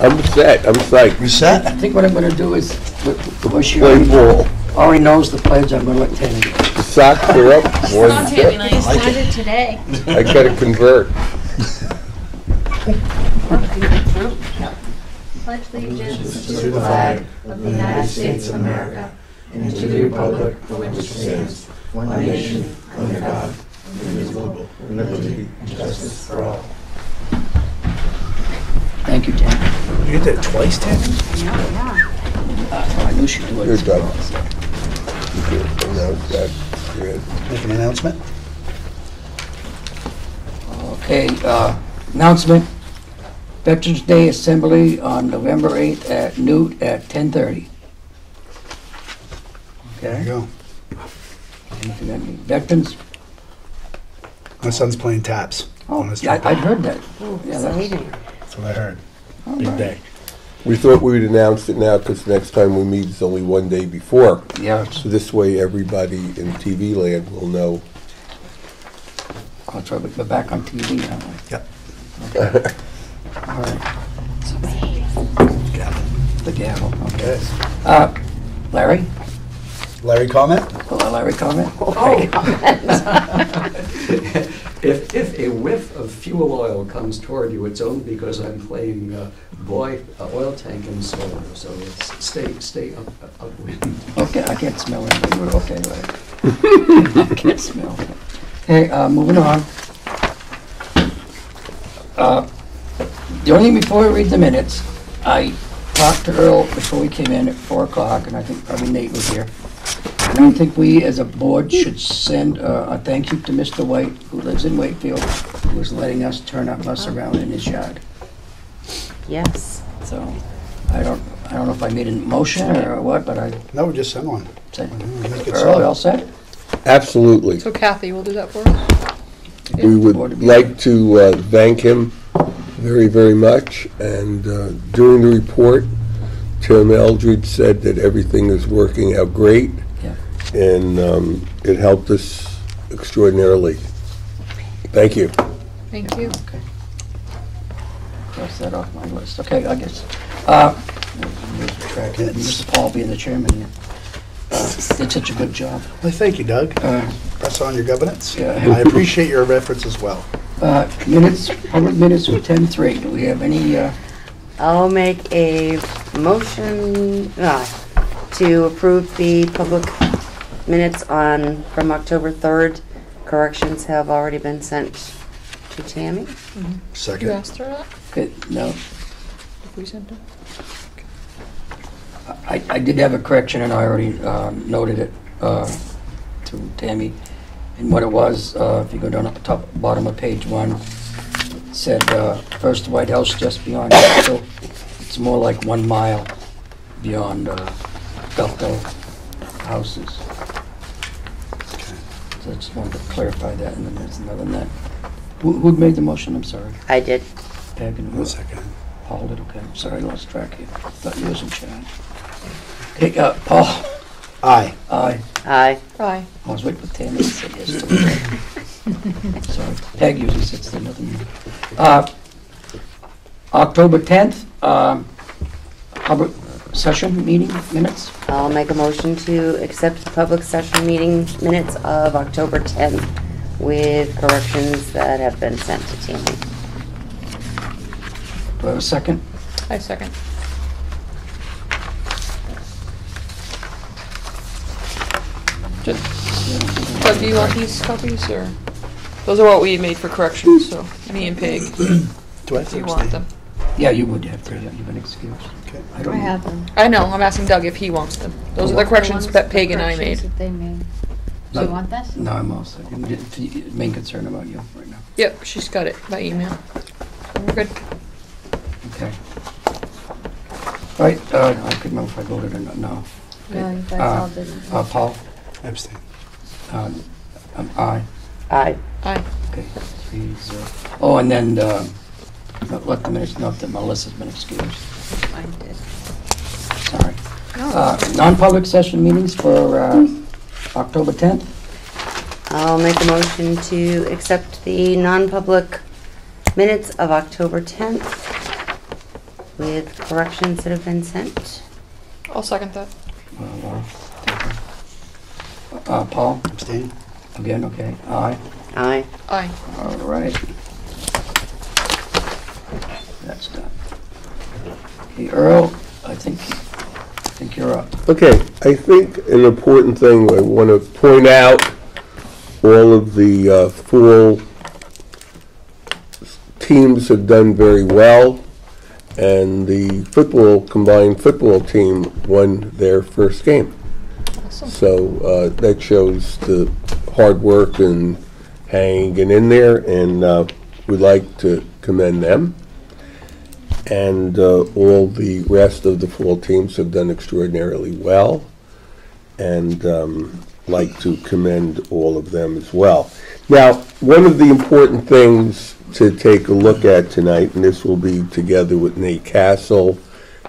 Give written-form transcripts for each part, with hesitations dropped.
I'm set. I'm psyched. You set? I think what I'm going to do is, she Play ball. already knows the pledge, I'm going to let Tammy do. The socks are up. Come on, Tammy, I nice. like Started today. I gotta convert. Pledge allegiance to the flag of the United States of America and to the republic for which it stands, one nation, under God, indivisible, with liberty and justice for all. Thank you, Tammy. You did that twice, Tammy? I knew she'd do it. Good job. Announce that. Good. Make an announcement? Okay, announcement. Veterans Day Assembly on November 8th at Newt at 10:30. There you Okay? go. Anything that means- Veterans, My son's playing taps on his yeah, trumpet. I heard that. Yeah, that's, That's what I heard. all Big right. day. We thought we would announce it now because next time we meet is only one day before. Yeah, So this way everybody in TV land will know. I'll try, we're back on TV now. Yep. Okay. All right. The gavel, okay. Okay. Larry? Larry, comment? Larry, comment? If a whiff of fuel oil comes toward you, it's only because I'm playing oil tank and solar, so it's stay upwind. Okay, I can't smell it. We're okay, Larry. I can't smell it. Okay, moving on. The only thing before we read the minutes, I talked to Earl before we came in at 4 o'clock, and I think probably Nate was here. I don't think we as a board should send a thank you to Mr. White, who lives in Wakefield, who is letting us turn our bus around in his yard. Yes. So, I don't know if I made a motion or what, but I No, just send one. said, Make it Earl, you all so. set? Absolutely. So Kathy will do that for us? We would like to thank him very, very much. And during the report, Tim Eldridge said that everything is working out great. Yeah. And it helped us extraordinarily. Thank you. Thank you. Okay. Cross that off my list. Okay, I guess. Mr. Paul being the chairman, did such a good job. Well, thank you, Doug. Uh, Press on your governance. Yeah. I appreciate your efforts as well. Minutes, public minutes for 10:03. Do we have any, I'll make a motion to approve the public minutes from October 3rd. Corrections have already been sent to Tammy. You Second. asked her that? okay, no, If we sent her? I did have a correction and I already noted it to Tammy. And what it was, if you go down at the top, bottom of page 1, it said, first White House just beyond Bethel. It's more like 1 mile beyond Bethel houses. So I just wanted to clarify that, and then there's another than that. Who made the motion? I'm sorry. I did. Peg and One second. Paul did, okay. Sorry, I lost track here. Thought you was in charge. Okay, Paul? Aye. Aye. Aye. Aye. I was waiting for Tammy to say yes to me. Sorry, Peg usually sits there, nothing more. October 10th, public session meeting minutes. I'll make a motion to accept the public session meeting minutes of October 10th with corrections that have been sent to Tammy. Do I have a second? I second. Doug, do you want these copies, or? Those are what we made for corrections, so me and Peg, Do I have if to you want abstain? them. Yeah, you would have to, yeah, you've been excused. Okay. I don't I know. have them. I know, I'm asking Doug if he wants them. Those are the corrections that Peg and I made. Corrections that they made. Do you want this? No, I'm all set. Main concern about you right now. Yep, she's got it by email. So we're good. Okay. All right, I couldn't remember if I voted or not, no. No, you guys all didn't. Paul? Abstain. Aye. Aye. Aye. Okay, 3-0. Oh, and then, let the minutes note that Melissa's been excused. I did. Sorry. Non-public session meetings for October 10th. I'll make a motion to accept the non-public minutes of October 10th with corrections that have been sent. I'll second that. Paul? Abstain? Again, okay. Aye. Aye. Aye. All right. That's done. Okay, Earl, I think you're up. Okay, I think an important thing I want to point out, all of the fall teams have done very well, and the combined football team won their first game. Awesome. So that shows the hard work and hanging in there, and we'd like to commend them. And all the rest of the fall teams have done extraordinarily well, and like to commend all of them as well. Now, one of the important things to take a look at tonight, and this will be together with Nate Castle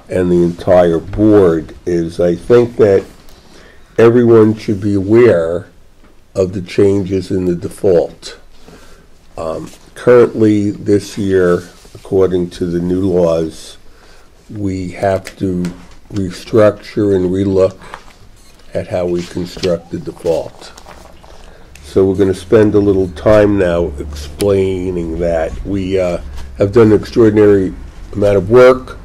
and the entire board, is I think that everyone should be aware of the changes in the default. Currently, this year, according to the new laws, we have to restructure and relook at how we construct the default. So we're going to spend a little time now explaining that. We have done an extraordinary amount of work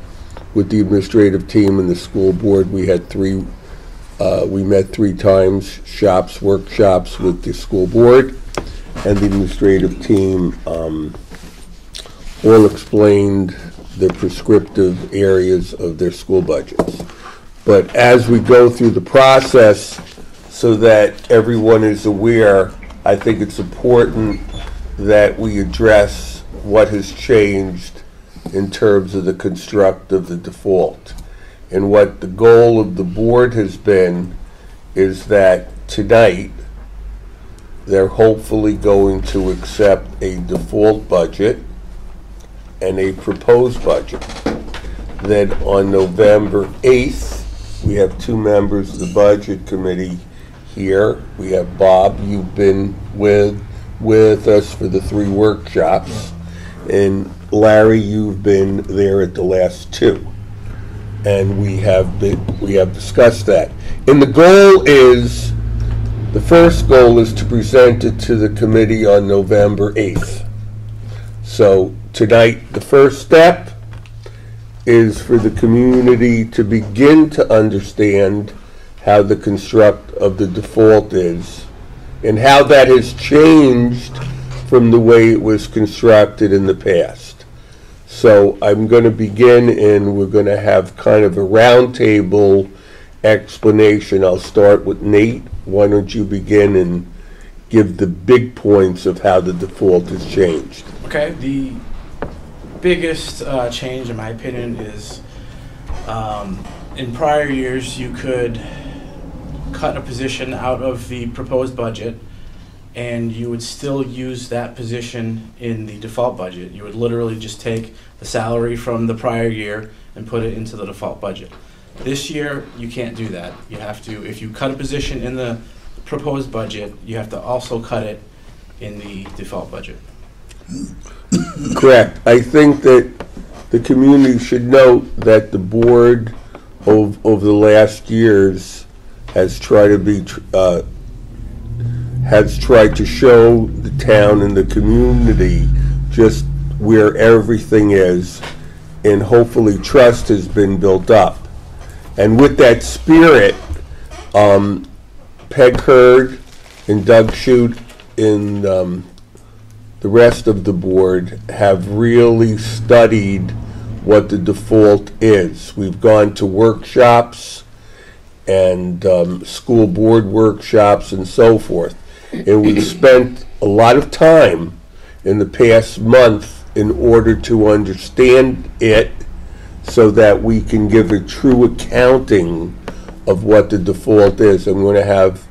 with the administrative team and the school board. We had we met 3 times, workshops with the school board and the administrative team. All explained the prescriptive areas of their school budgets. But as we go through the process, so that everyone is aware, I think it's important that we address what has changed in terms of the construct of the default. And what the goal of the board has been is that tonight they're hopefully going to accept a default budget and a proposed budget. Then on November 8th, we have 2 members of the budget committee here. We have Bob, you've been with us for the 3 workshops, and Larry, you've been there at the last 2. And we have discussed that. And the first goal is to present it to the committee on November 8th. So tonight, the first step is for the community to begin to understand how the construct of the default is and how that has changed from the way it was constructed in the past. So I'm going to begin, and we're going to have kind of a roundtable explanation. I'll start with Nate. Why don't you begin and give the big points of how the default has changed? Okay, the biggest change, in my opinion, is in prior years you could cut a position out of the proposed budget and you would still use that position in the default budget. You would literally just take the salary from the prior year and put it into the default budget. This year, you can't do that. You have to, if you cut a position in the proposed budget, you have to also cut it in the default budget. Correct. I think that the community should note that the board over the last years has tried to show the town and the community just where everything is, and hopefully trust has been built up. And with that spirit, Peg Hurd and Doug Shute and the rest of the board have really studied what the default is. We've gone to workshops and school board workshops and so forth. And we've spent a lot of time in the past month in order to understand it so that we can give a true accounting of what the default is. I'm going to have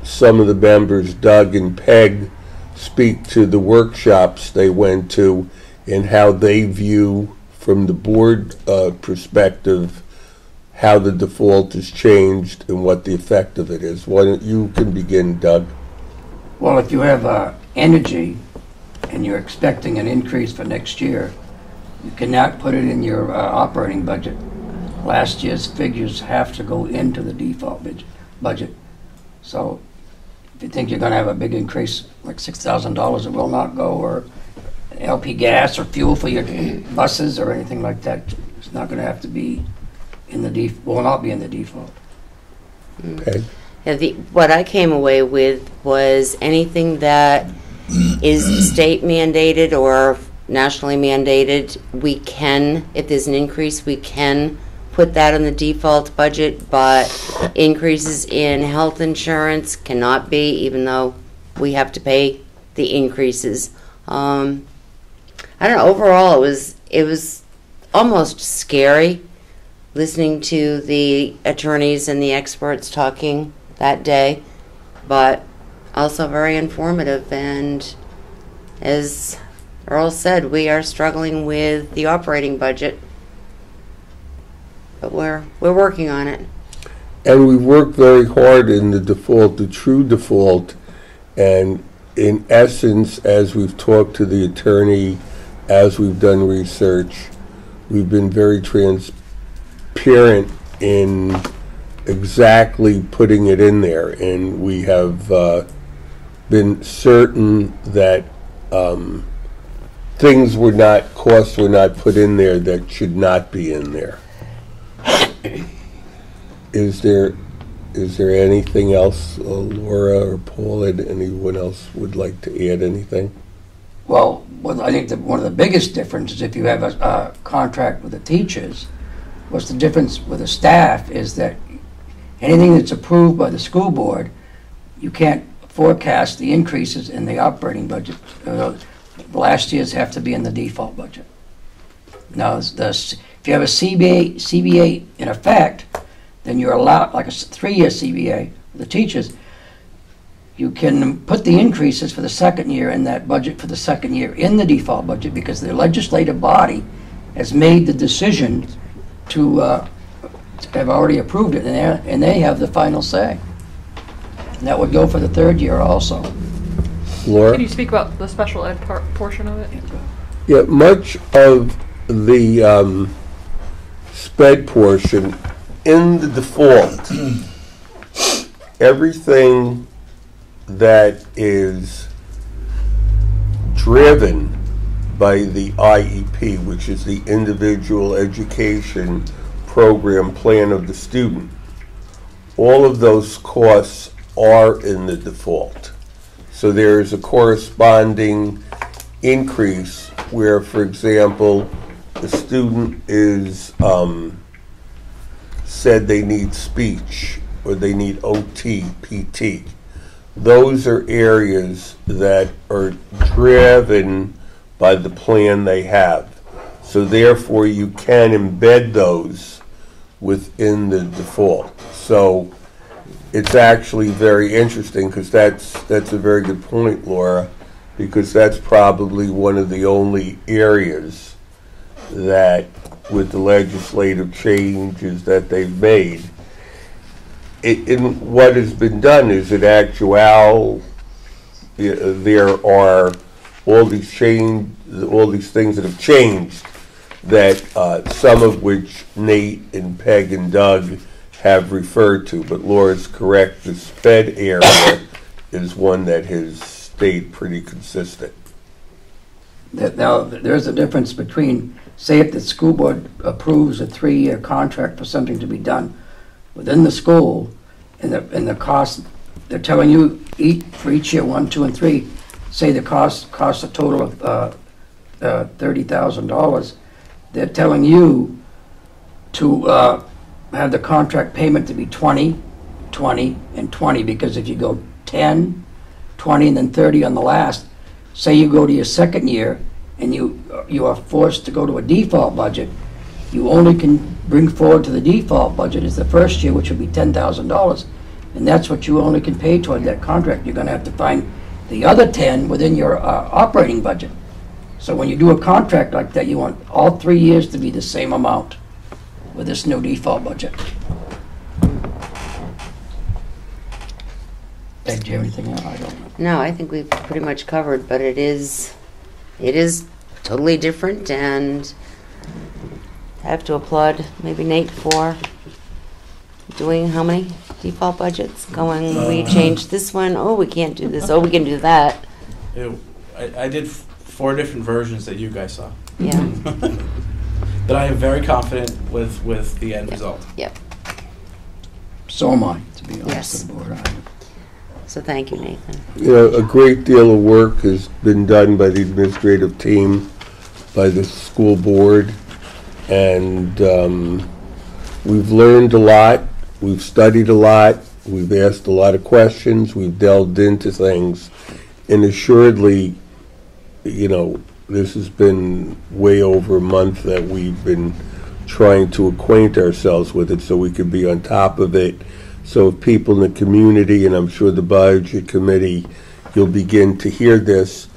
some of the members, Doug and Peg, speak to the workshops they went to and how they view, from the board perspective, how the default has changed and what the effect of it is. Why don't you can begin, Doug? Well, if you have energy and you're expecting an increase for next year, You cannot put it in your operating budget. Last year's figures have to go into the default budget. So if you think you're going to have a big increase, like $6,000, it will not go, or LP gas or fuel for your buses or anything like that. It's not going to have to be in the will not be in the default. Okay. Yeah, what I came away with was anything that is state mandated or nationally mandated, we can, if there's an increase, we can put that in the default budget, but increases in health insurance cannot be, even though we have to pay the increases. I don't know, overall it was almost scary listening to the attorneys and the experts talking that day, but also very informative. And as Earl said, we are struggling with the operating budget, but we're working on it. And we worked very hard in the default, the true default, and in essence, as we've talked to the attorney, as we've done research, we've been very transparent in exactly putting it in there, and we have been certain that costs were not put in there that should not be in there. Is there anything else, Laura or Paul, anyone else would like to add anything? Well, I think one of the biggest differences, if you have a contract with the teachers, what's the difference with the staff is that anything that's approved by the school board, you can't forecast the increases in the operating budget. Last year's have to be in the default budget. Now, if you have a CBA in effect, then you're allowed, like a 3-year CBA, the teachers, you can put the increases for the second year in that budget for the second year in the default budget, because the legislative body has made the decision to have already approved it, and they have the final say. And that would go for the third year also. Laura? Can you speak about the special ed portion of it? Yeah, much of the sped portion in the default, everything that is driven by the IEP, which is the individual education program plan of the student, all of those costs are in the default. So there is a corresponding increase where, for example, the student is said they need speech or they need OT, PT. Those are areas that are driven by the plan they have. So therefore you can embed those within the default. So it's actually very interesting, because that's a very good point, Laura, because that's probably one of the only areas that, with the legislative changes that they've made, in what has been done is, in actual, there are all these things that have changed, that some of which Nate and Peg and Doug have referred to. But Laura's correct, the sped area is one that has stayed pretty consistent. Now, there's a difference between, say, if the school board approves a 3-year contract for something to be done within the school, and the cost, they're telling you for each year, 1, 2, and 3, say the cost a total of $30,000. They're telling you to have the contract payment to be 20, 20, and 20, because if you go 10, 20, and then 30 on the last, say you go to your second year and you are forced to go to a default budget, you only can bring forward to the default budget is the first year, which will be $10,000, and that's what you only can pay toward that contract. You're going to have to find the other 10 within your operating budget. So when you do a contract like that, you want all 3 years to be the same amount with this new default budget. Hey, do you have anything else? I don't know. No, I think we've pretty much covered, but it is totally different, and have to applaud maybe Nate for doing how many default budgets? Going, we changed this one, oh, we can't do this, oh, we can do that. I did 4 different versions that you guys saw. Yeah, But I am very confident with the end result. yep. So am I, to be honest Yes. with the board. So thank you, Nathan. You know, a great deal of work has been done by the administrative team, by the school board, and we've learned a lot, we've studied a lot, we've asked a lot of questions, we've delved into things, and assuredly, you know, this has been way over a month that we've been trying to acquaint ourselves with it so we could be on top of it. So if people in the community, and I'm sure the budget committee, you'll begin to hear this,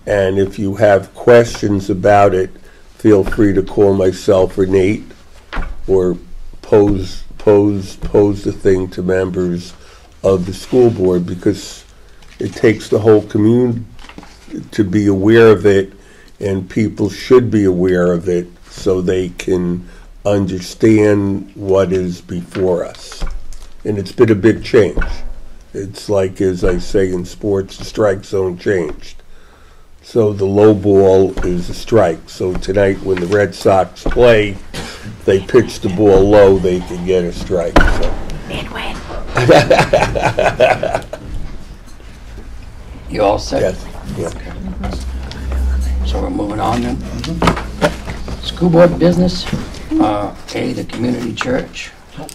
and if you have questions about it, feel free to call myself or Nate, or pose the thing to members of the school board, because it takes the whole community to be aware of it, and people should be aware of it so they can understand what is before us. And it's been a big change. It's like, as I say in sports, the strike zone changed. So the low ball is a strike. So tonight when the Red Sox play, if they pitch the ball low, they can get a strike. So. Win-win. You all set? Yes, yeah. So we're moving on then. School board business, A, the community church. Oh,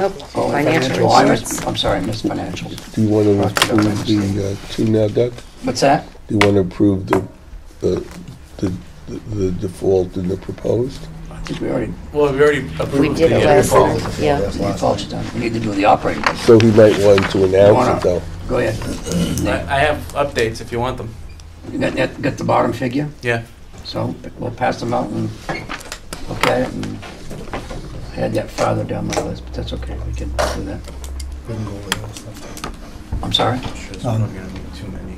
Oh, financial Oh, I reports. missed, I'm sorry, I missed financials. Do you want to approve the two now, Doug? What's that? Do you want to approve the default and the proposed? I think we already, Well, we already approved We did it the last default. time, yeah. the default's done. We need to do the operating budget. So he might want to announce it, though. Go ahead. I have updates if you want them. You got the bottom figure? Yeah. So we'll pass them out and look at it, and I had that farther down my list, but that's okay, we can do that. We can go over that stuff. I'm sorry? Sure, it's not gonna be too many.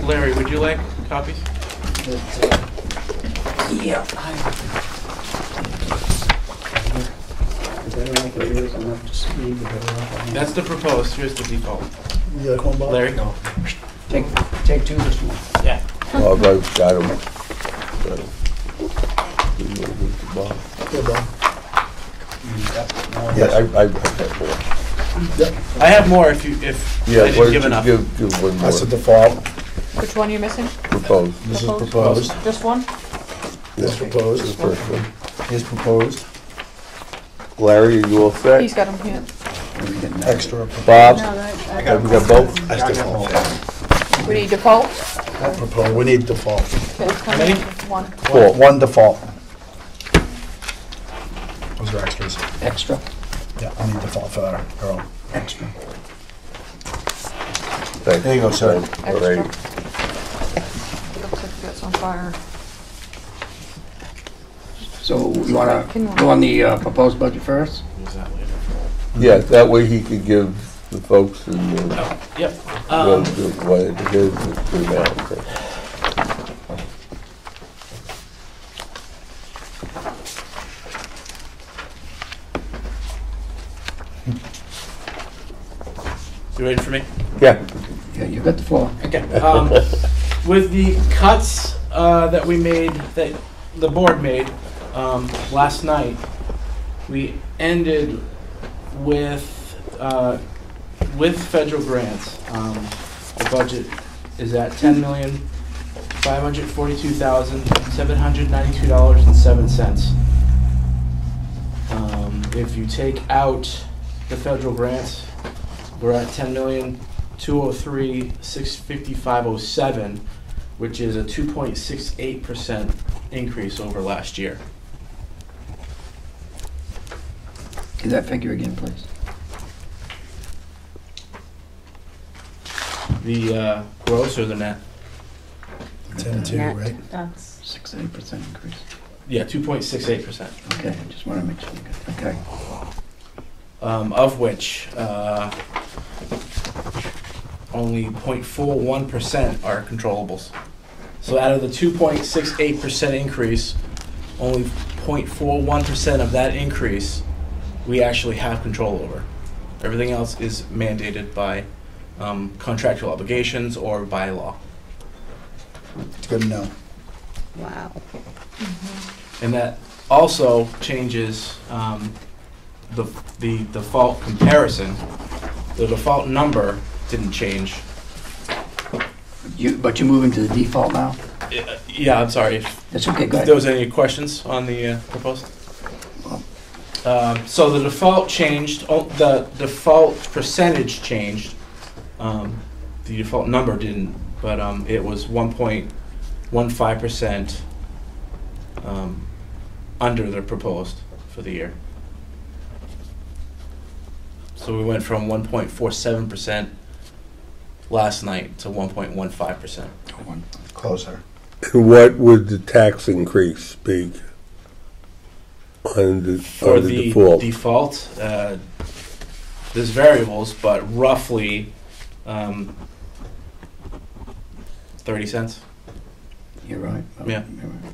Larry, would you like copies? Yeah. The better I can do is I'm up to speed, the better off I am. That's the proposed. Here's the default. You like one, Bob? Larry? Take 2 this one. Yeah. Oh, I've got him. Here, Bob. Yeah, I've got more. I have more if I Yeah, why didn't don't give you enough. give one more. That's the default. Which one are you missing? Proposed. This is proposed. Just one? This The proposed. first one. Is proposed. Larry, are you all set? He's got them here. Extra. Bob, No, have we got both? That's default. we need default. Proposed. We need default. Okay, how many? One. Four. One default. Those are extras. Extra? Yeah, I need default for our own. Extra. Thanks. There you go, sir. All right. Looks like that's on fire. So you wanna go on the proposed budget first? Use that later. Yeah, that way he could give the folks in the, Oh, yep. his amount. You ready for me? Yeah. Yeah, you got the floor. Okay. With the cuts that we made, that the board made last night, we ended with federal grants. The budget is at $10,542,792.07. If you take out the federal grants, we're at $10,203,655.07, which is a 2.68% increase over last year. Give that figure again, please. The gross or the net? 10-2, Net. right? That's 6-8% increase. Yeah, 2.68%. Okay, I just wanna make sure you got, okay. of which only 0.41% are controllables. So out of the 2.68% increase, only 0.41% of that increase we actually have control over. Everything else is mandated by contractual obligations or by law. It's good to know. Wow. And that also changes the default comparison. The default number didn't change. But you're moving to the default now? Yeah, I'm sorry. That's okay, If go ahead. there was any questions on the proposal? So the default changed, the default percentage changed. The default number didn't, but it was 1.15% under the proposed for the year. So we went from 1.47% last night to 1.15%. Closer. And what would the tax increase be on the For the default? default, there's variables, but roughly 30 cents. You're right. Yeah. You're right.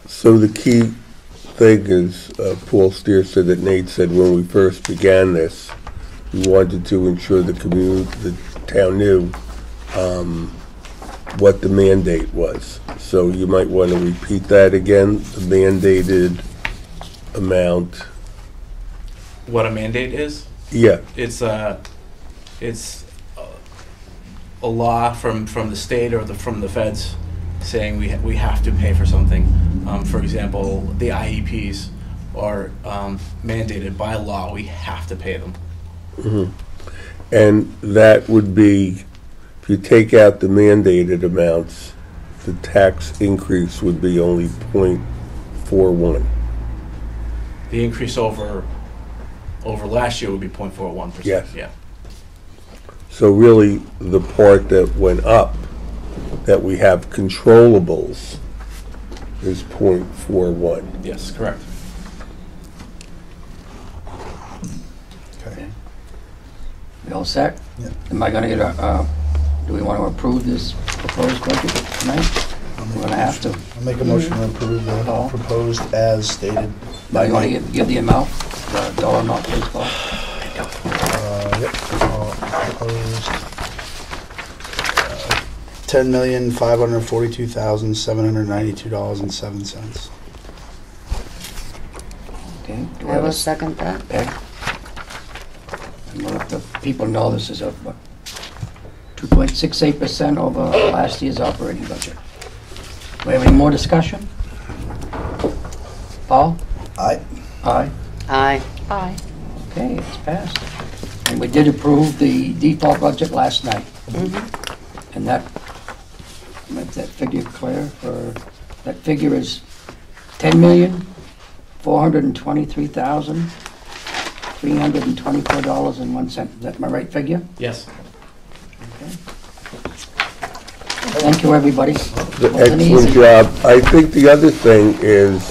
So the key thing is, Paul Steer said that Nate said when we first began this, we wanted to ensure the town knew what the mandate was. So you might want to repeat that again, the mandated amount. What a mandate is? Yeah, It's a law from the state or from the feds saying we have to pay for something. For example, the IEPs are mandated by law. We have to pay them. and that would be, if you take out the mandated amounts, the tax increase would be only 0.41. The increase over last year would be 0.41%. Yes. Yeah. So really, the part that went up, that we have controllables, is 0.41. Yes, correct. Okay. We all set? Yeah. Am I gonna get do we want to approve this proposed budget tonight? We're gonna have to. I'll make a motion to approve the Paul? proposed as stated. Now, you wanna give the amount, the dollar amount, please, Paul? Yep. Proposed. $10,542,792.07. Okay. Do we I have will a second that. Okay. And we'll let the people know this is a, what, 2.68% over last year's operating budget. Do we have any more discussion? Paul? Aye. Aye. Aye. Aye. Okay, it's passed. And we did approve the default budget last night. And that, make that figure clear for, that figure is $10,423,324.01. Is that my right figure? Yes. Thank you, everybody. Excellent job. I think the other thing is,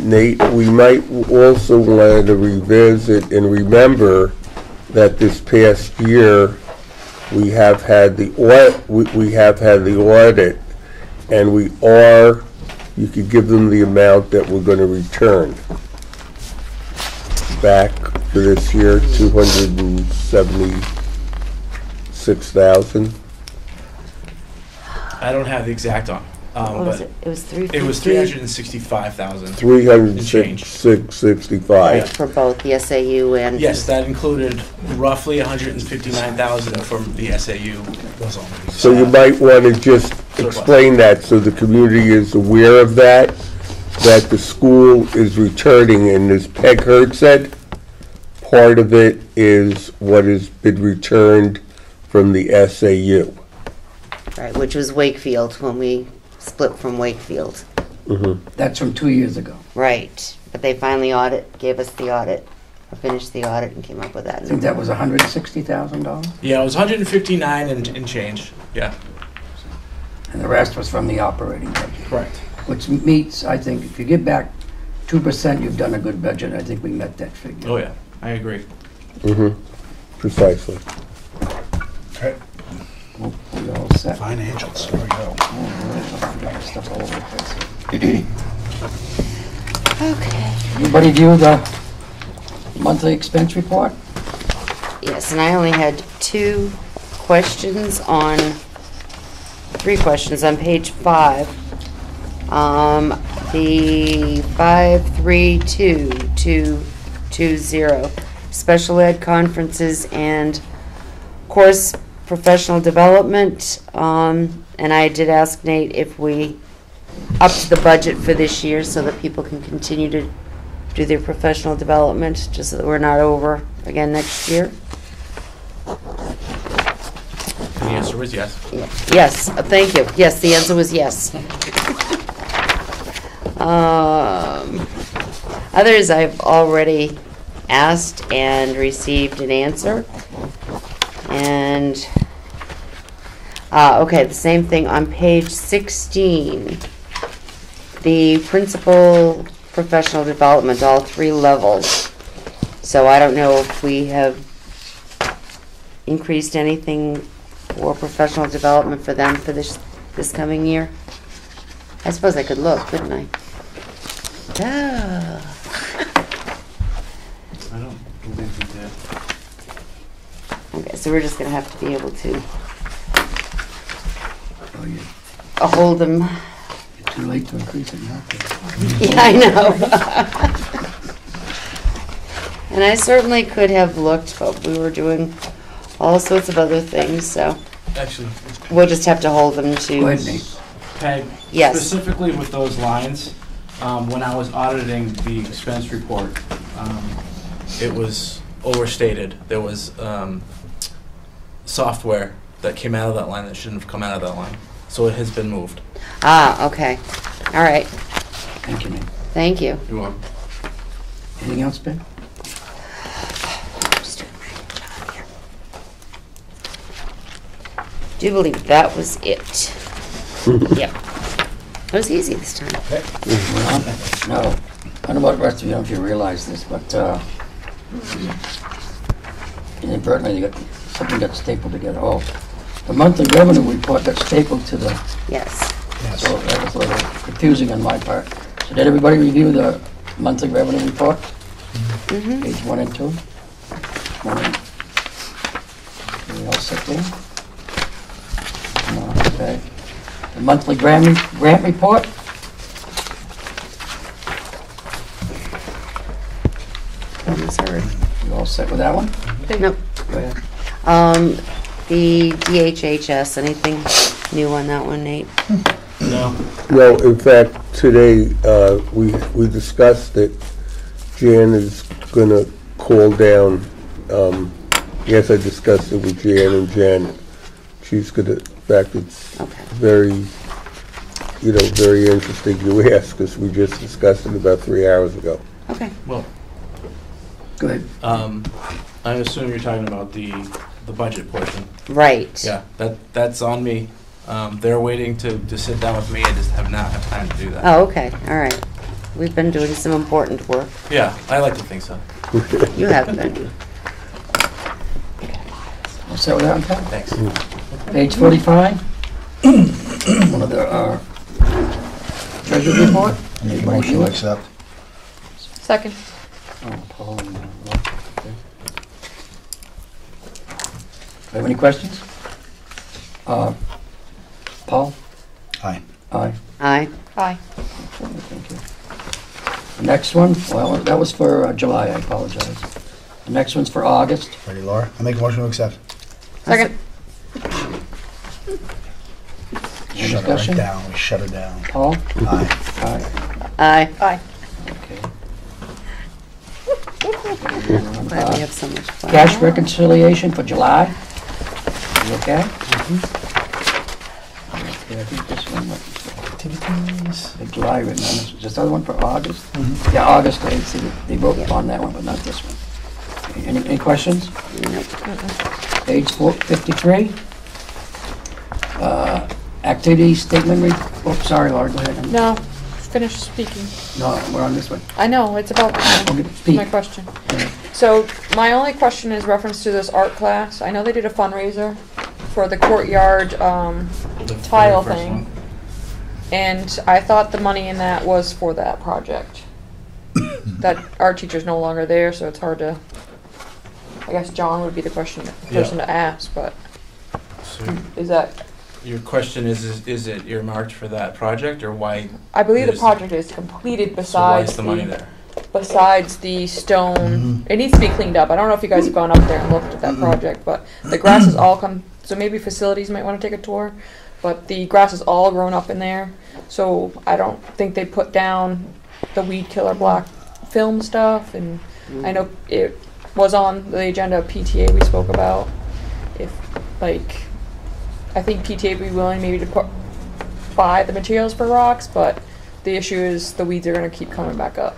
Nate, we might also want to revisit and remember that this past year, we have had the audit, and you could give them the amount that we're going to return back for this year, $276,000. I don't have the exact What was but it? It was 350? it was 365,000. 365. For both the SAU and... Yes, that included roughly 159,000 from the SAU. So you might want to just explain that so the community is aware of that the school is returning, and as Peg Hurd said, part of it is what has been returned from the SAU. Right, which was Wakefield, when we split from Wakefield. That's from 2 years ago. Right, but they finally gave us the audit finished the audit and came up with that. I think that was $160,000, Yeah, it was 159 and change. Yeah, and the rest was from the operating budget, correct. which meets, I think, if you give back 2%, you've done a good budget. I think we met that figure. Oh yeah, I agree. Mm-hmm. Precisely. Okay. We all set. Financials, there we go. Oh, we got stuff all over the place. Okay. Anybody view the monthly expense report? Yes, and I only had three questions on page 5. The 532220, special ed conferences and course professional development. And I did ask Nate if we upped the budget for this year so that people can continue to do their professional development, just so that we're not over again next year. And the answer was yes. Yes, thank you. Yes, the answer was yes. Others I've already asked and received an answer. And, okay, the same thing on page 16. The principal professional development, all 3 levels. So I don't know if we have increased anything for professional development for them for this coming year. I suppose I could look, couldn't I? Oh. I don't believe we did. Okay, so we're just gonna have to be able to Oh, you're hold them. too late to increase it now. Yeah, I know. And I certainly could have looked, but we were doing all sorts of other things, so Actually, we'll just have to hold them Go to. ahead, Nate. Peg, Yes. specifically with those lines, when I was auditing the expense report, it was overstated. There was software that came out of that line that shouldn't have come out of that line. So it has been moved. Ah, okay. All right. Thank you, Nate. Thank you. You want? Anything else, Ben? Do believe that was it. Yep. It was easy this time. No. I don't know about the rest of you, I don't know if you realize this, but inadvertently, something got stapled together. Oh, the monthly revenue report got stapled to the, Yes. so that was a little confusing on my part. So did everybody review the monthly revenue report? Mm-hmm. Page 1 and 2? We all set there? No, okay. The monthly grant report? Sorry. You all set with that one? Nope. Go ahead. The DHHS, anything new on that one, Nate? No. No, in fact, today, we discussed that Jan is gonna call down, yes, I discussed it with Jan and Jan. She's gonna, in fact, it's Okay. very, very interesting you ask, because we just discussed it about 3 hours ago. Okay. Well, Go ahead. I assume you're talking about the budget portion. Right. Yeah, that's on me. They're waiting to sit down with me. I just have not had time to do that. Oh, okay. All right. We've been doing some important work. Yeah, I like to think so. You have been. All set with that one, Pat? Thanks. Page 45? One of the treasury report? Make a motion to accept. Second. Oh, Paul and Rob, okay. Do you have any questions? Paul? Aye. Aye. Aye. Aye. Thank you. The next one, well, that was for July, I apologize. The next one's for August. Ready, Laura? I make a motion to accept. Second. Any Shut her discussion? right down. We shut her down. Paul? Aye. Aye. Aye. Aye. Okay. Glad we have so much fun. Cash reconciliation for July? You okay? Okay, I think this one, Activities. the July written on this, is this other one for August? Yeah, August, I see that they wrote on that one, but not this one. Any questions? Nope. Page 53. Activity statement, oops, sorry, Laura, go ahead. No, finish speaking. No, we're on this one. I know, it's about Okay, speak. my question. So my only question is reference to this art class. I know they did a fundraiser for the courtyard The tile very first thing. one. And I thought the money in that was for that project. That our teacher's no longer there, so it's hard to, I guess John would be the person to ask, but So is that, your question is it earmarked for that project, or why? I believe the There's- project is completed So why besides is the money there? besides the stone. It needs to be cleaned up. I don't know if you guys have gone up there and looked at that project, but the grass has all come, so maybe facilities might want to take a tour, but the grass is all grown up in there, so I don't think they put down the weed killer black film stuff, and I know it was on the agenda of PTA we spoke about. If, like, I think PTA would be willing maybe to buy the materials for rocks, but the issue is the weeds are going to keep coming back up.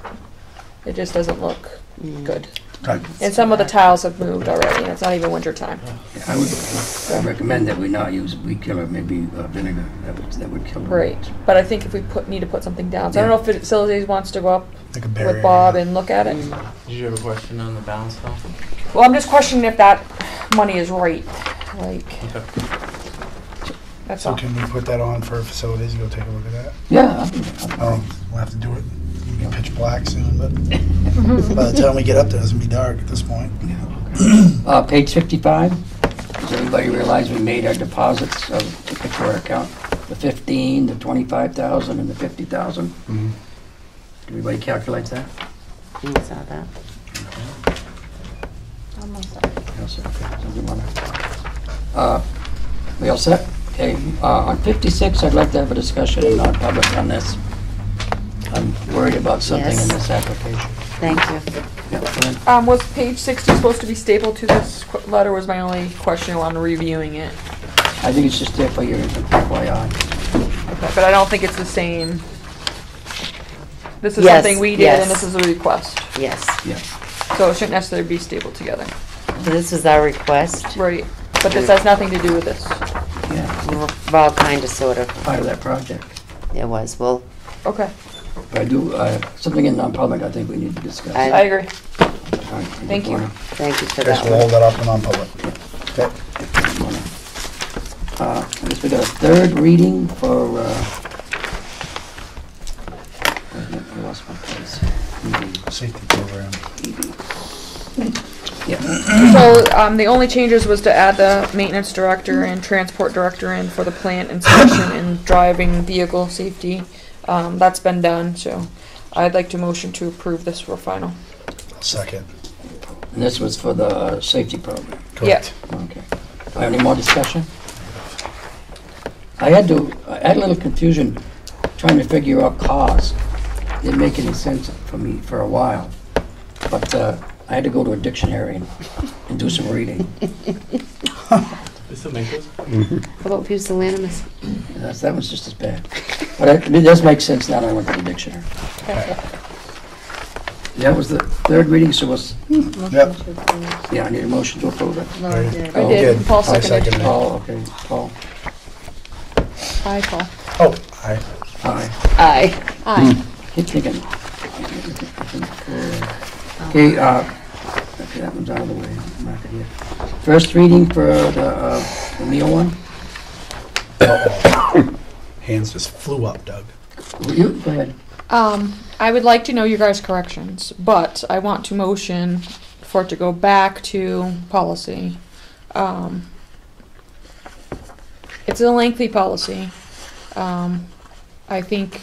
It just doesn't look good. Okay. And some of the tiles have moved already, and it's not even winter time. I would recommend that we not use weed killer, maybe vinegar, that would kill them. Right. But I think if we need to put something down. So I don't know if facilities wants to go up Like a barrier. with Bob and look at it. Did you have a question on the balance though? Well, I'm just questioning if that money is right. Like, Okay. that's So all. can we put that on for facilities to go take a look at that? Yeah. We'll have to do it. It'll be pitch black soon, but by the time we get up there, it's gonna be dark at this point. Page 55. Does anybody realize we made our deposits to our account? The 15, the 25,000, and the 50,000? Mhm. Everybody calculates that? I saw that. Yes, okay. Something wanna- We all set? Okay, on 56, I'd like to have a discussion in non-public on this. I'm worried about something in Yes. this application. Thank you. Yeah, go ahead. Was page 60 supposed to be stapled to this letter was my only question on reviewing it. I think it's just there for your FYI. Okay, but I don't think it's the same. This is Yes, something we did, yes. and this is a request. Yes. Yeah. So it shouldn't necessarily be stapled together. This is our request. Right. But this has nothing to do with this. Yeah, Well, kind of, sort of. part of that project. It was. Well, Okay. But I do, something in non-public I think we need to discuss. I- I agree. All right, I Thank just you. wanna- thank you for Okay, so that we'll one. hold that up in non-public. Okay. I guess we got a third reading for, I lost my place. Safety program. Yeah, So the only changes was to add the maintenance director and transport director in for the plant inspection and driving vehicle safety. That's been done, so I'd like to motion to approve this for final. Second. and this was for the safety program. Correct. Okay. Any more discussion? I had a little confusion trying to figure out cost. Didn't make any sense for me for a while. But I had to go to a dictionary and do some reading. This will make this? How about pusillanimous? That was just as bad. But it does make sense now that I went to the dictionary. That was the third reading, so was, Yep. yeah, I need a motion to approve it. Laura did. I Oh, did. good. Paul I seconded. seconded. Oh, okay, Paul. Aye, Paul. Oh, aye. Aye. Aye. Aye. Keep thinking. Okay, okay, that one's out of the way. Mark it here. First reading for the meal one. Hands just flew up, Doug. You, go ahead. I would like to know your guys' corrections, but I want to motion for it to go back to policy. It's a lengthy policy. I think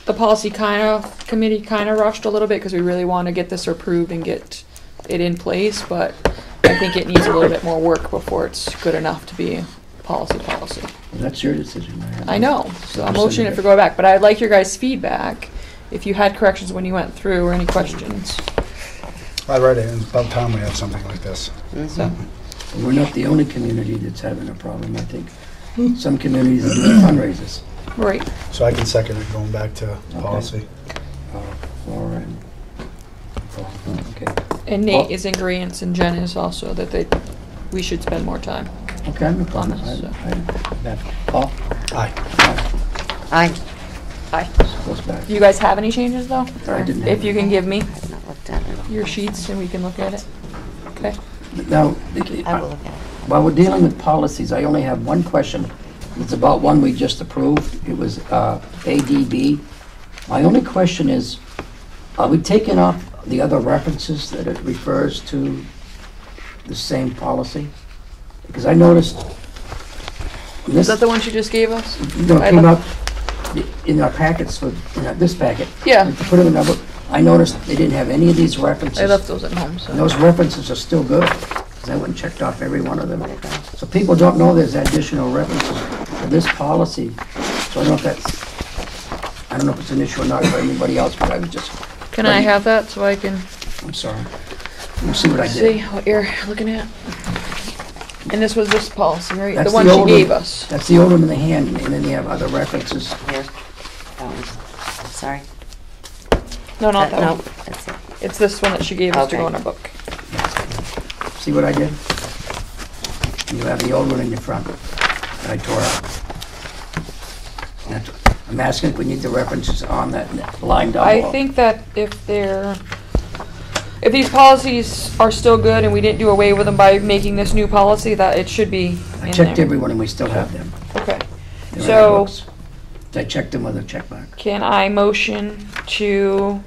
the policy committee kind of rushed a little bit because we really want to get this approved and get it in place, but I think it needs a little bit more work before it's good enough to be policy. That's your decision. I know, so I'm motioning it for going back, but I'd like your guys' feedback, if you had corrections when you went through or any questions. I read it. It's about time we had something like this. So, We're not the only community that's having a problem, I think. Some communities are doing fundraisers. right, So I can second it going back to policy. Laura and Paul. Okay. And Nate is in agreeance, and Jen is also, that we should spend more time. Okay, no problem. On this, so. Paul? Aye. Aye. Aye. Goes back. Do you guys have any changes, though? I didn't have If you can give me I've not looked at it. your sheets and we can look at it. Okay. Now, I will look at it. while we're dealing with policies, I only have one question. It's about one we just approved. It was ADB. My only question is, are we taking off the other references that it refers to the same policy? Because I noticed Is that the one she just gave us? No, it came out in our packets, this packet. Yeah. To put in the number, I noticed they didn't have any of these references. I left those at home, And so. those references are still good, because I went and checked off every one of them. So people don't know there's additional references to this policy. So I don't know if I don't know if it's an issue or not for anybody else, but I was just, Can I have that so I can I'm sorry. You see what I see did? what you're looking at? And this was this policy, right? That's The one the she old gave one. us. That's the old one in the hand, and then you have other references. Here. That one. Sorry. No, not that No, one. that's it. It's this one that she gave us to Okay. go in our book. See what I did? You have the old one in your front that I tore out. I'm asking if we need the references on that line down I below. think that if these policies are still good and we didn't do away with them by making this new policy, that it should be I in checked there. everyone and we still have them. Okay. They're in our So- books. I checked them with a check mark. Can I motion to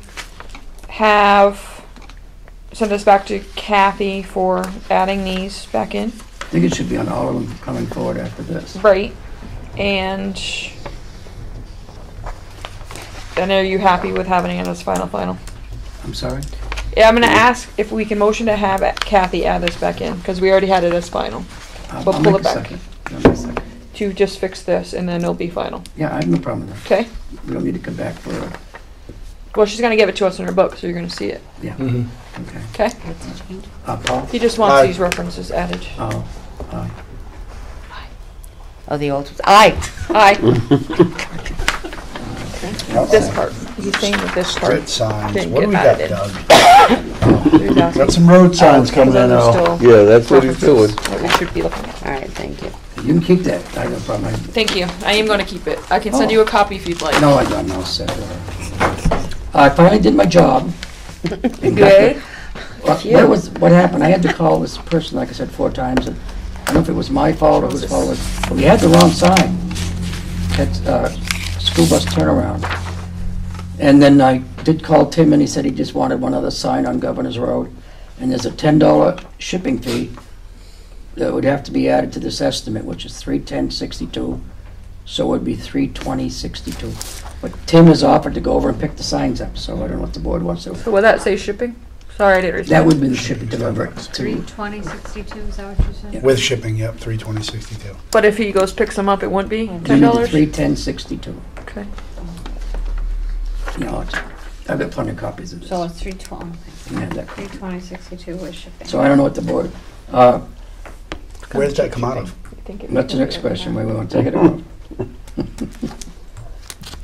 send this back to Kathy for adding these back in? I think it should be on all of them coming forward after this. Right. And are you happy with having it as final? I'm sorry? Yeah, I'm gonna ask if we can motion to have Kathy add this back in, because we already had it as final. I'll But pull make it a back. second. I'll make a second. To just fix this, and then it'll be final. Yeah, I have no problem with Okay? that. We don't need to come back for a, Well, she's gonna give it to us in her book, so you're gonna see it. yeah, Mhm. okay. Okay? What's the change? Paul? He just wants Aye. these references added. Oh, aye. Oh, the old ones. Aye. Aye. Yep. This part. He's saying that this part. Street signs. Didn't What do we get got, added. Doug? He's asking. Got some road signs coming in Those are now. still Yeah, that's what he's references doing. that we should be looking at. All right, thank you. You can keep that, I have no problem. Thank you. I am gonna keep it. I can send Oh. you a copy if you'd like. No, I don't know, sir. I finally did my job. Good. What happened, I had to call this person, like I said, 4 times, and I don't know if it was my fault or whose fault it was, but we had the wrong sign. That's, school bus turnaround. And then I did call Tim, and he said he just wanted one other sign on Governor's Road, and there's a $10 shipping fee that would have to be added to this estimate, which is $310.62, so it would be $320.62. But Tim has offered to go over and pick the signs up, so I don't know what the board wants to. So will that say shipping? Sorry, I didn't read That would be the shipping delivered to, 320.62, is that what you said? Yeah. With shipping, yep, 320.62. But if he goes picks them up, it wouldn't be we need $10? the $310.62. Okay. You know, I've got plenty of copies of this. So it's 320, Yeah, that- 320.62 with shipping. So I don't know what the board, Where did that come out of? I think it- that's the next question, where we want to take it out.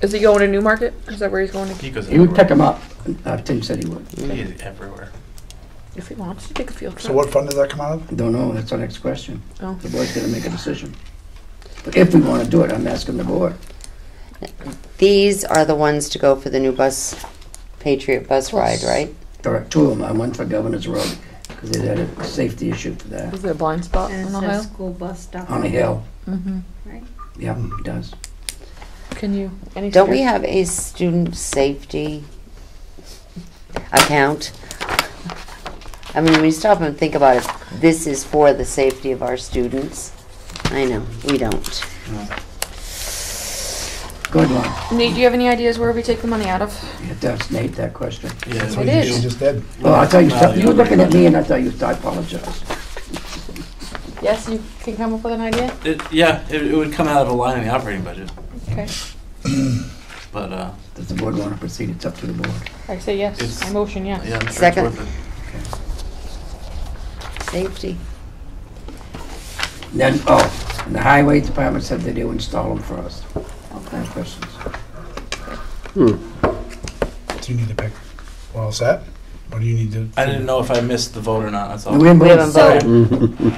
Is he going to Newmarket? Is that where he's going to? He goes He would pick everywhere. them up, Tim said he would. He's everywhere. If he wants to take a field trip. So what fund did that come out of? Don't know, that's our next question. Oh. The board's gonna make a decision. But if we want to do it, I'm asking the board. These are the ones to go for the new bus, Patriot bus ride, right? There are 2 of them, one for Governor's Road, because they had a safety issue for that, Is there a blind spot And on it Ohio? says school bus stop. on a hill. Mm-hmm. Right? Yeah, it does. Can you? Any Don't we suggestions? have a student safety account? I mean, when you stop and think about it, this is for the safety of our students. I know, we don't. Good one. Nate, do you have any ideas where we take the money out of? It does, Nate, that question. Yeah, That's It what is. you just did. Well, I thought you, Well, you were looking at me and I thought you, I apologize. Yes, you can come up with an idea? it would come out of a line in the operating budget, Okay. but Does the board want to proceed? It's up to the board. I say yes. It's- I motion yes. yeah, I'm sure it's Second. worth it. Safety. Then, and the highway department said that they'll install them for us. No questions. So you need to pick, well, set? What do you need to? I didn't know if I missed the vote or not, that's all. We haven't We haven't voted. voted.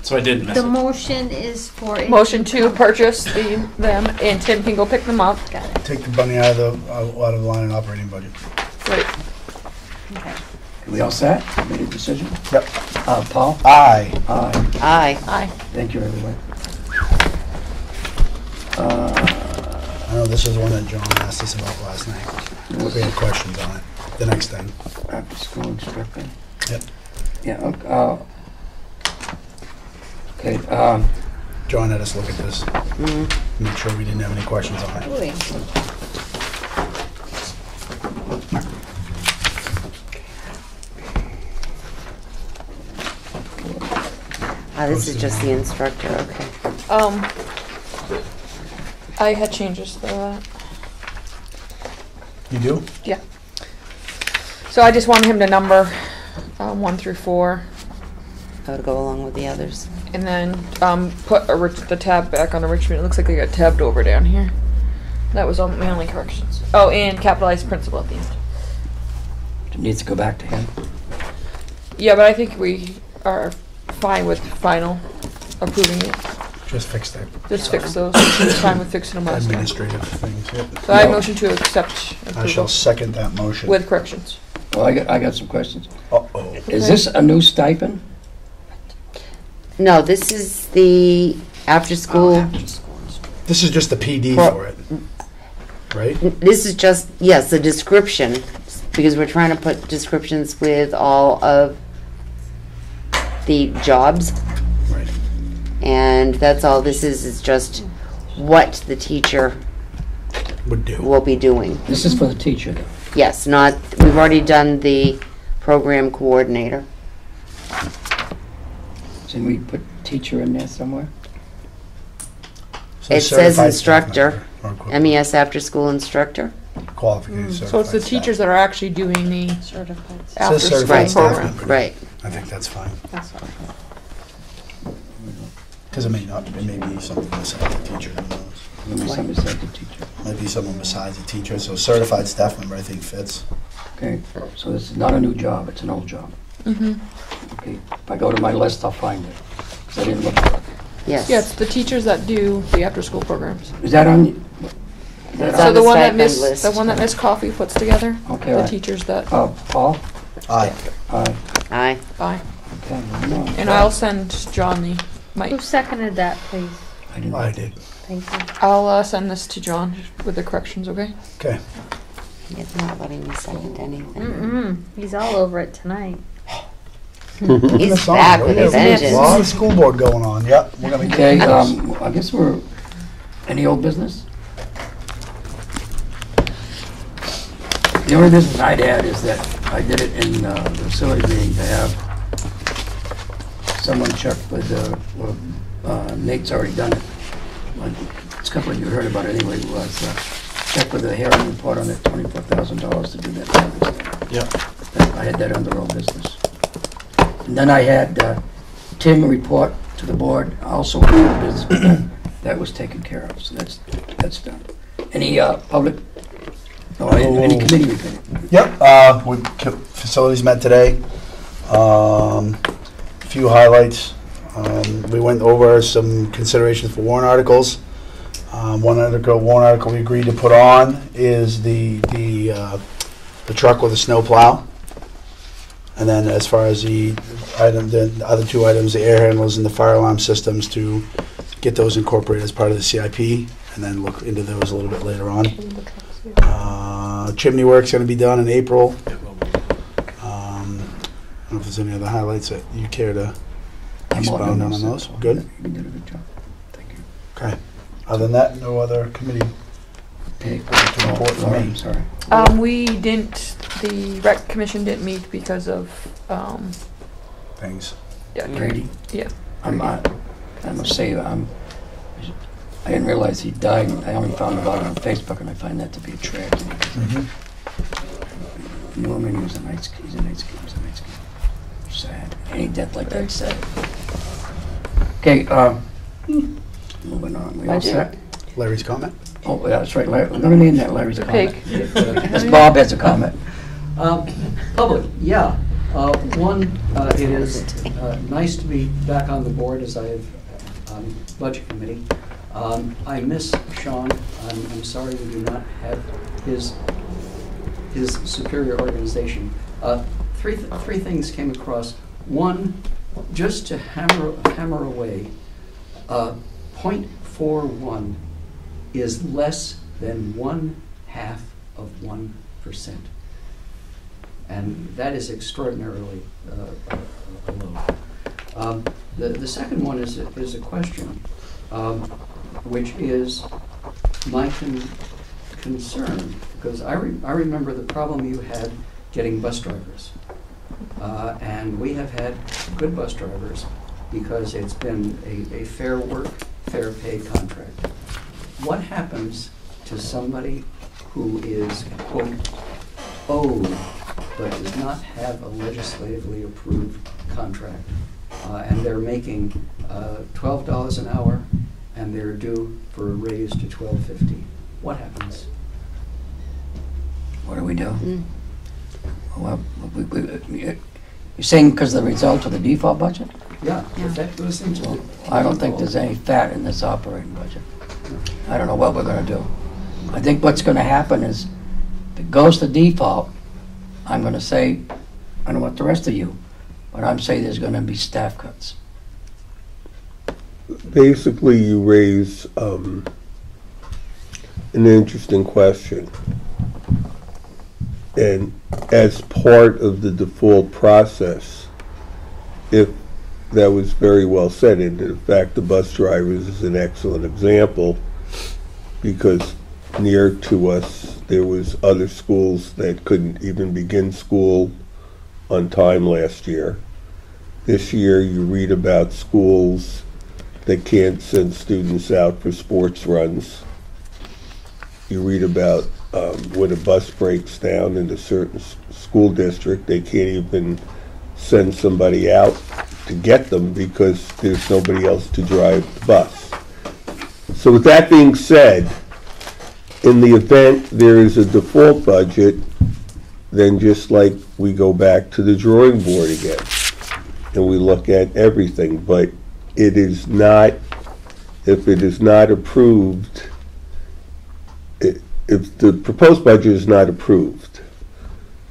So I didn't miss The it. motion is for. it Motion to to come- purchase them, and Tim can go pick them up. Got it. Take the money out of the line and operating budget. Right. Okay. We all set? Made a decision? Yep. Paul? Aye. Aye. Aye. Aye. Thank you, everyone. I know this is the one that John asked us about last night. We had questions on it. The next thing. After school instructor. Yep. Yeah, okay, John had us look at this, Mhm. make sure we didn't have any questions on it. Ooh. This is just the instructor, okay. I had changes to that. You do? So I just wanted him to number 1 through 4, How to go along with the others. and then put the tab back on Richmond. It looks like they got tabbed over down here. That was all my only corrections. Oh, and capitalized principal at the end. it needs to go back to him. Yeah, but I think we are fine with final approving it. Just fix that Just fix those. She was fine with fixing them last time. administrative things. Yep. So I motion to accept I shall approval second that motion. with corrections. Well, I got some questions. Uh-oh. Is this a new stipend? No, this is the after-school, This is just the PD Well- for it, right? this is just, yes, the description, because we're trying to put descriptions with all of the jobs, Right. and that's all this is just what the teacher Would do. will be doing. This is for the teacher, though. Yes, not, we've already done the program coordinator. Can we put teacher in there somewhere? So It says certified staff instructor, member or equivalent. MES after-school instructor. Qualificated So it's certified the staff. teachers that are actually doing the Certified. after certified school staff program. member. Right. I think that's fine. That's all. Because it may not, it may be something besides the teacher, who knows? Maybe somebody said the teacher. Might be someone besides the teacher, so certified staff member I think fits. Okay, so this is not a new job, it's an old job. Mm-hmm. Okay, if I go to my list, I'll find it. 'Cause I didn't look for it. Yes. Yeah, it's the teachers that do the after-school programs. Is that on? Is that It's So on the the one that stipend Miss, list. the one that Miss Coffee puts together, Okay, the all right. teachers that, Paul? Aye. Aye. Aye. aye. Okay, no. And I'll send John the, Who seconded that, please? I didn't. I did. Thank you. I'll send this to John with the corrections, okay? Okay. It's not letting me second anything. Mm-mm. He's all over it tonight. He's It's on. back We with got his a engines. lot of school board going on, yep. We're gonna Okay, get this. I guess we're, any old business? The only business I'd add is that I did it in the facility meeting to have someone check with, Nate's already done it. Like, it's a couple of you heard about it anyway, was check with the hearing report on that $24,000 to do that. Yep. I had that under old business. And then I had Tim report to the board, also on old business. That was taken care of, so that's done. Any public, no, any committee report? Yep, facilities met today. Few highlights. We went over some considerations for warrant articles. Warrant article we agreed to put on is the truck with the snow plow. And then as far as the other two items, the air handlers and the fire alarm systems, to get those incorporated as part of the CIP, and then look into those a little bit later on. Chimney work's gonna be done in April. I don't know if there's any other highlights that you care to expound on those. Good? You did a good job. Thank you. Okay. Other than that, no other committee Okay. to report from Sorry, me. I'm sorry. We didn't, the rec commission didn't meet because of, Thanks. yeah, Grady? Yeah. I must say, I didn't realize he died. I only found about it on Facebook, and I find that to be a tragedy. Norman, he was a nice kid. He's a nice kid. Sad. Any death like that, sad. Okay, moving on. We all set? Larry's comment? Oh, yeah, that's right. Larry, we're gonna name that Larry's The comment. pig. Because Bob has a comment. Public, yeah. One, it is nice to be back on the board as I have Budget Committee. I miss Sean. I'm sorry we do not have his superior organization. Three things came across. One, just to hammer away, 0.41 is less than 0.5%. And that is extraordinarily low. The second one is a question, which is my concern, because I remember the problem you had getting bus drivers. And we have had good bus drivers because it's been a fair work, fair pay contract. What happens to somebody who is, quote, owed, but does not have a legislatively approved contract, and they're making $12 an hour, and they're due for a raise to $12.50? What happens? What do we do? Well, you're saying because of the result of the default budget? Yeah, those things. Well, I don't think there's any fat in this operating budget. I don't know what we're going to do. I think what's going to happen is, if it goes to default, I'm going to say, I don't know what the rest of you, but I'm saying there's going to be staff cuts. Basically, you raise an interesting question. And as part of the default process, if that was very well said, and in fact the bus drivers is an excellent example, because near to us there was other schools that couldn't even begin school on time last year. This year you read about schools that can't send students out for sports runs. You read about when a bus breaks down in a certain school district, they can't even send somebody out to get them because there's nobody else to drive the bus. So with that being said, in the event there is a default budget, then just like we go back to the drawing board again and we look at everything. But it is not, if it is not approved, if the proposed budget is not approved,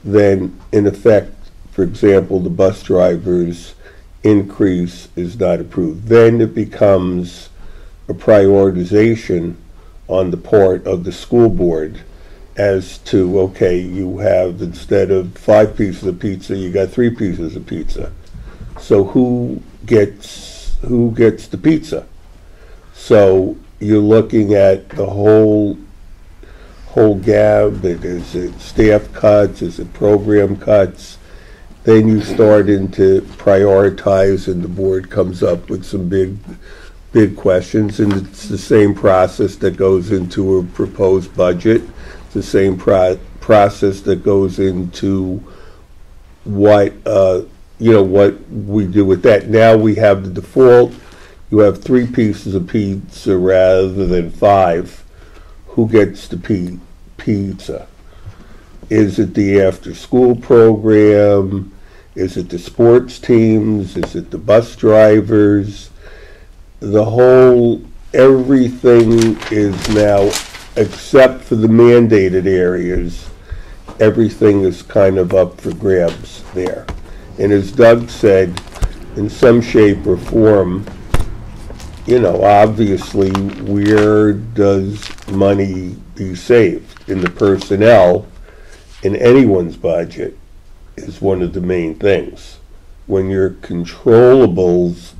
then in effect, for example, the bus driver's increase is not approved. Then it becomes a prioritization on the part of the school board as to, okay, you have, instead of 5 pieces of pizza, you got 3 pieces of pizza. So who gets the pizza? So you're looking at the whole gab. Is it staff cuts? Is it program cuts? Then you start into prioritize, and the board comes up with some big questions. And it's the same process that goes into a proposed budget. It's the same process that goes into what what we do with that. Now we have the default. You have 3 pieces of pizza rather than 5. Who gets the pizza? Is it the after-school program? Is it the sports teams? Is it the bus drivers? Everything is now, except for the mandated areas, everything is kind of up for grabs there. And as Doug said, in some shape or form, obviously, where does money be saved? In the personnel, in anyone's budget, is one of the main things. When your controllables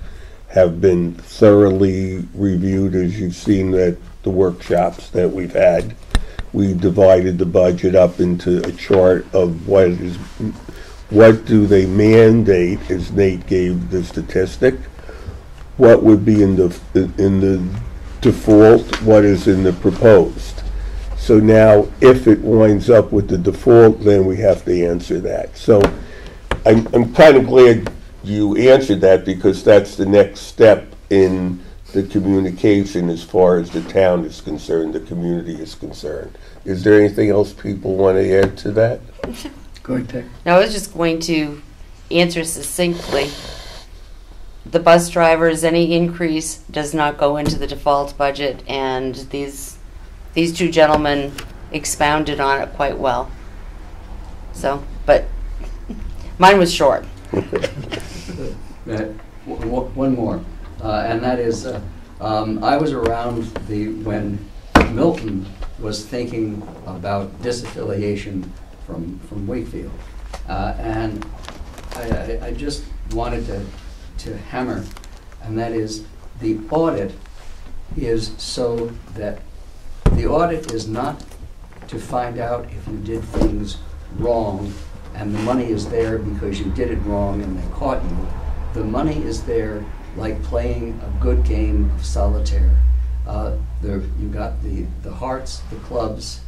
have been thoroughly reviewed, as you've seen at the workshops that we've had, we divided the budget up into a chart of what do they mandate, as Nate gave the statistic, what would be in the default, what is in the proposed. So now, if it winds up with the default, then we have to answer that. So I'm kind of glad you answered that, because that's the next step in the communication as far as the town is concerned, the community is concerned. Is there anything else people want to add to that? Go ahead, Pick. No, I was just going to answer succinctly. The bus drivers, any increase does not go into the default budget, and these two gentlemen expounded on it quite well. So, but mine was short. One more, and that is, I was around when Milton was thinking about disaffiliation from Wakefield, and I just wanted to hammer, and that is the audit is so that the audit is not to find out if you did things wrong and the money is there because you did it wrong and they caught you. The money is there like playing a good game of solitaire. You got the hearts, the clubs,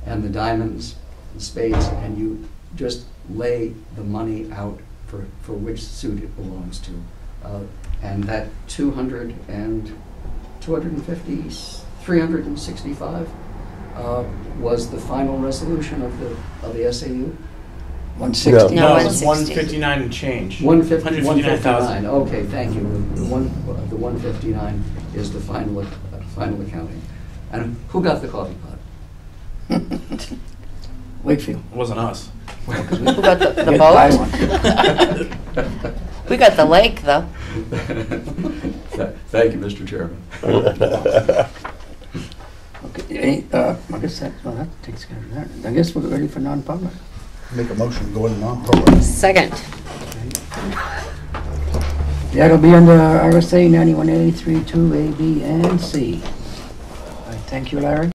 and the diamonds, the spades, and you just lay the money out for which suit it belongs to. And that 365 was the final resolution of the SAU? 160. No, No, it's 160. 159 and change. 159. Okay, thank you. The 159 is the final accounting. And who got the coffee pot? Wakefield. It wasn't us. Who got the Get by boat? one. We got the lake, though. Thank you, Mr. Chairman. Okay, I guess that takes care of that. I guess we're ready for non-public. Make a motion to go into non-public. Second. That'll be under RSA 91A, 3, 2, A, B, and C. All right, thank you, Larry.